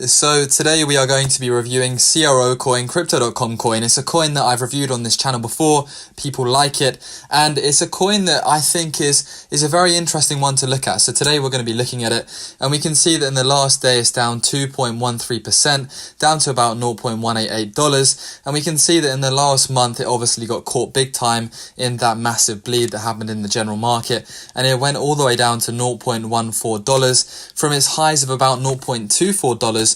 So today we are going to be reviewing CRO coin, Crypto.com coin. It's a coin that I've reviewed on this channel before. People like it, and it's a coin that I think is a very interesting one to look at. So today we're going to be looking at it, and we can see that in the last day it's down 2.13%, down to about $0.188, and we can see that in the last month it obviously got caught big time in that massive bleed that happened in the general market, and it went all the way down to $0.14 from its highs of about $0.24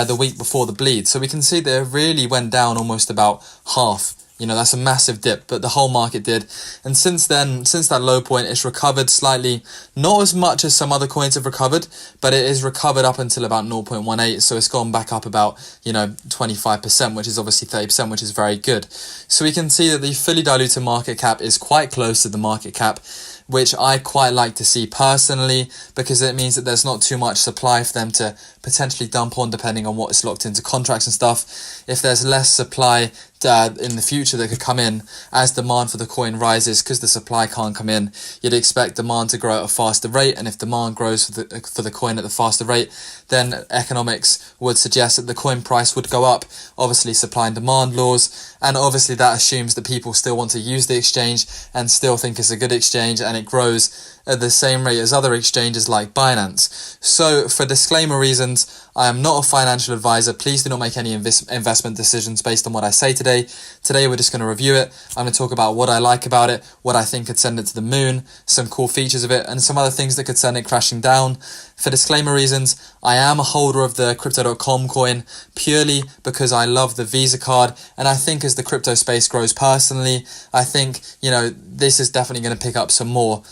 the week before the bleed. So we can see that it really went down almost about half. That's a massive dip, but the whole market did. And since then, since that low point, it's recovered slightly, not as much as some other coins have recovered, but it is recovered up until about 0.18. So it's gone back up about, 25%, which is obviously 30%, which is very good. So we can see that the fully diluted market cap is quite close to the market cap, which I quite like to see personally, because it means that there's not too much supply for them to potentially dump on, depending on what is locked into contracts and stuff. If there's less supply in the future that could come in as demand for the coin rises, because the supply can't come in, you'd expect demand to grow at a faster rate, and if demand grows for the coin at the faster rate, then economics would suggest that the coin price would go up. Obviously supply and demand laws, and obviously that assumes that people still want to use the exchange and still think it's a good exchange, and it grows at the same rate as other exchanges like Binance. So for disclaimer reasons, I am not a financial advisor. Please do not make any investment decisions based on what I say today. Today we're just going to review it. I'm going to talk about what I like about it, what I think could send it to the moon, some cool features of it, and some other things that could send it crashing down. For disclaimer reasons, I am a holder of the Crypto.com coin purely because I love the Visa card, and I think as the crypto space grows personally, I think, this is definitely going to pick up some more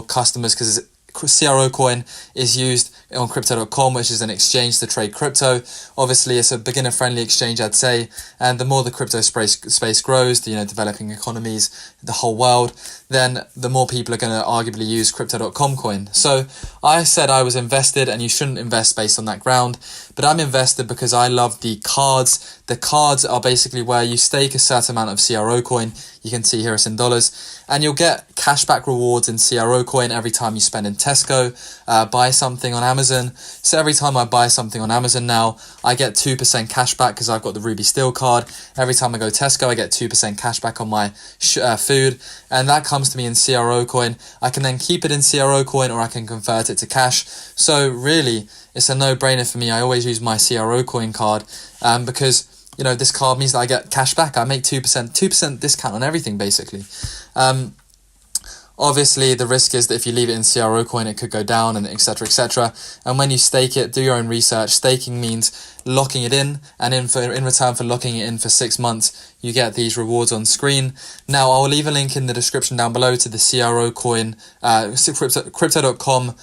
customers, because CRO coin is used on Crypto.com, which is an exchange to trade crypto. Obviously, it's a beginner-friendly exchange, I'd say, and the more the crypto space grows, developing economies, the whole world, then the more people are going to arguably use Crypto.com coin. So I said I was invested, and you shouldn't invest based on that ground, but I'm invested because I love the cards. The cards are basically where you stake a certain amount of CRO coin. You can see here it's in dollars, and you'll get cashback rewards in CRO coin every time you spend in Tesco, buy something on Amazon. So every time I buy something on Amazon now, I get 2% cashback because I've got the Ruby Steel card. Every time I go Tesco, I get 2% cashback on my food, and that comes to me in CRO coin. I can then keep it in CRO coin, or I can convert it to cash. So really, it's a no-brainer for me. I always use my CRO coin card because this card means that I get cash back. I make 2% discount on everything, basically. Obviously, the risk is that if you leave it in CRO coin, it could go down, and etc., etc. And when you stake it, do your own research. Staking means locking it in, and in return for locking it in for 6 months, you get these rewards on screen. Now, I'll leave a link in the description down below to the CRO coin, Crypto.com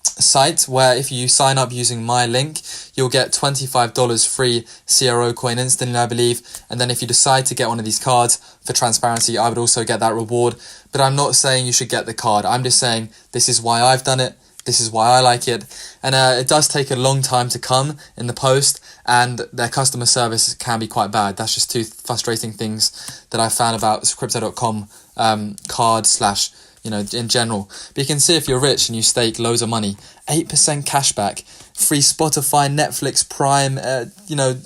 site, where if you sign up using my link, you'll get $25 free CRO coin instantly, I believe. And then if you decide to get one of these cards, for transparency, I would also get that reward. But I'm not saying you should get the card. I'm just saying this is why I've done it. This is why I like it. And it does take a long time to come in the post, and their customer service can be quite bad. That's just two frustrating things that I found about Crypto.com card / in general. But you can see if you're rich and you stake loads of money, 8% cashback, free Spotify, Netflix, Prime,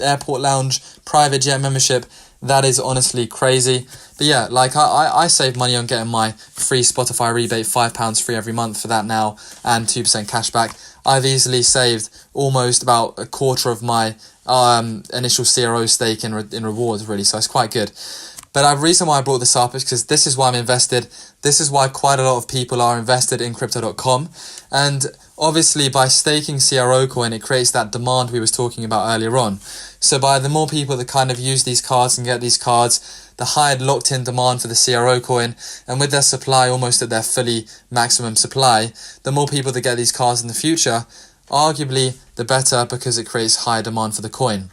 airport lounge, private jet membership. That is honestly crazy. But yeah, I save money on getting my free Spotify rebate, £5 free every month for that now, and 2% cashback. I've easily saved almost about a quarter of my initial CRO stake in rewards, really, so it's quite good. But the reason why I brought this up is because this is why I'm invested. This is why quite a lot of people are invested in Crypto.com. And obviously by staking CRO coin, it creates that demand we was talking about earlier on. So by the more people that kind of use these cards and get these cards, the higher locked in demand for the CRO coin, and with their supply almost at their fully maximum supply, the more people that get these cards in the future, arguably the better, because it creates higher demand for the coin.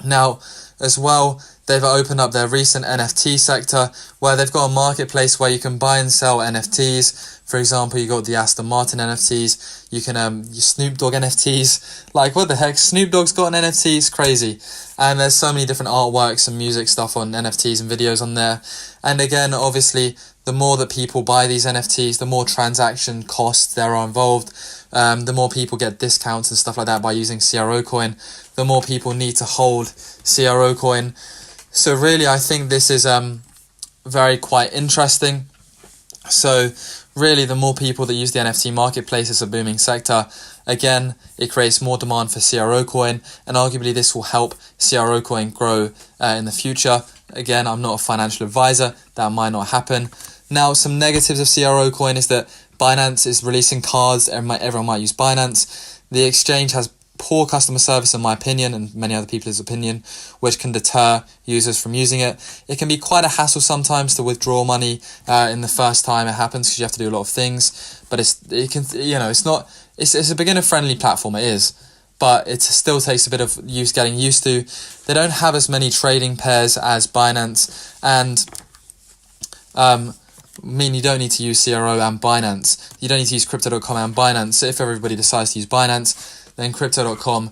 Now, as well, they've opened up their recent NFT sector, where they've got a marketplace where you can buy and sell NFTs. For example, you got the Aston Martin NFTs, you can Snoop Dogg NFTs. Like, what the heck? Snoop Dogg's got an NFT, it's crazy. And there's so many different artworks and music stuff on NFTs and videos on there. And again, obviously, the more that people buy these NFTs, the more transaction costs there are involved, the more people get discounts and stuff like that by using CRO coin, the more people need to hold CRO coin. So really, I think this is very quite interesting. So really, the more people that use the NFT marketplace, it's a booming sector. Again, it creates more demand for CRO coin, and arguably this will help CRO coin grow in the future. Again, I'm not a financial advisor, that might not happen. Now, some negatives of CRO coin is that Binance is releasing cards, everyone might use Binance. The exchange has poor customer service, in my opinion, and many other people's opinion, which can deter users from using it. It can be quite a hassle sometimes to withdraw money in the first time it happens, because you have to do a lot of things. But it's a beginner friendly platform, it is, but it still takes a bit of getting used to. They don't have as many trading pairs as Binance, and you don't need to use CRO and Binance. You don't need to use Crypto.com and Binance. So if everybody decides to use Binance, then Crypto.com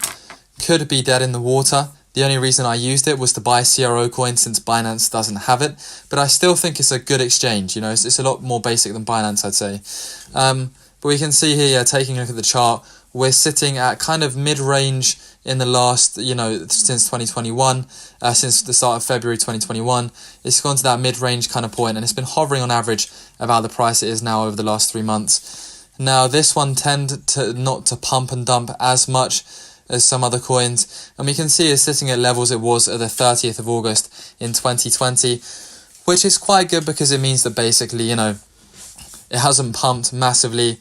could be dead in the water. The only reason I used it was to buy CRO coin, since Binance doesn't have it. But I still think it's a good exchange. It's a lot more basic than Binance, I'd say. But we can see here, taking a look at the chart, we're sitting at kind of mid-range in the last, since 2021, since the start of February 2021. It's gone to that mid-range kind of point, and it's been hovering on average about the price it is now over the last 3 months. Now, this one tend to not to pump and dump as much as some other coins, and we can see it's sitting at levels it was at the 30th of August in 2020, which is quite good, because it means that basically, it hasn't pumped massively,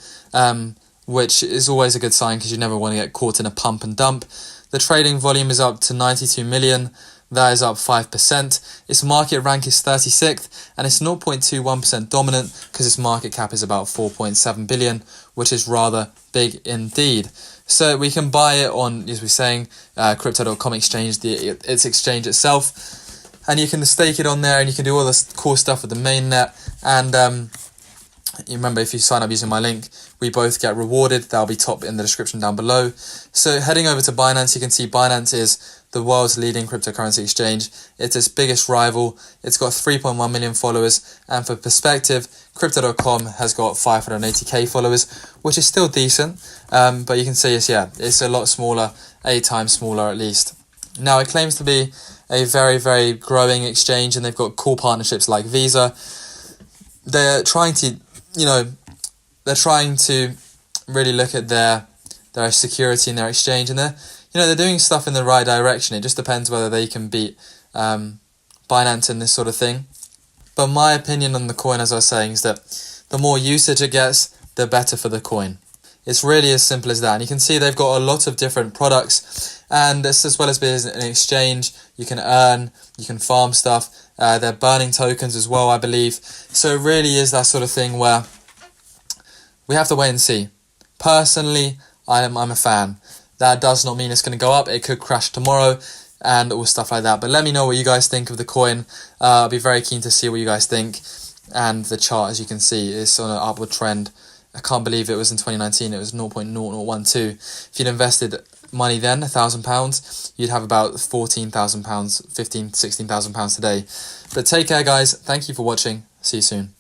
which is always a good sign, because you never want to get caught in a pump and dump. The trading volume is up to 92 million. That is up 5%. Its market rank is 36th, and it's 0.21% dominant, because its market cap is about 4.7 billion, which is rather big indeed. So we can buy it on, as we're saying, Crypto.com exchange, its exchange itself, and you can stake it on there, and you can do all this cool stuff with the mainnet. And you remember, if you sign up using my link, we both get rewarded. That'll be top in the description down below. So heading over to Binance, you can see Binance is the world's leading cryptocurrency exchange. It's its biggest rival. It's got 3.1 million followers. And for perspective, Crypto.com has got 580k followers, which is still decent. But you can see it's a lot smaller, 8 times smaller at least. Now, it claims to be a very, very growing exchange, and they've got cool partnerships like Visa. They're trying to really look at their security in their exchange, and they're doing stuff in the right direction. It just depends whether they can beat Binance in this sort of thing. But my opinion on the coin, as I was saying, is that the more usage it gets, the better for the coin. It's really as simple as that. And you can see they've got a lot of different products, and as well as being an exchange, you can earn, you can farm stuff. They're burning tokens as well, I believe. So it really is that sort of thing where we have to wait and see. Personally, I'm a fan. That does not mean it's going to go up. It could crash tomorrow and all stuff like that. But let me know what you guys think of the coin. I'll be very keen to see what you guys think. And the chart, as you can see, is on an upward trend. I can't believe it was in 2019. It was 0.0012. If you'd invested money then, £1,000, you'd have about £14,000, £16,000 today. But take care, guys. Thank you for watching. See you soon.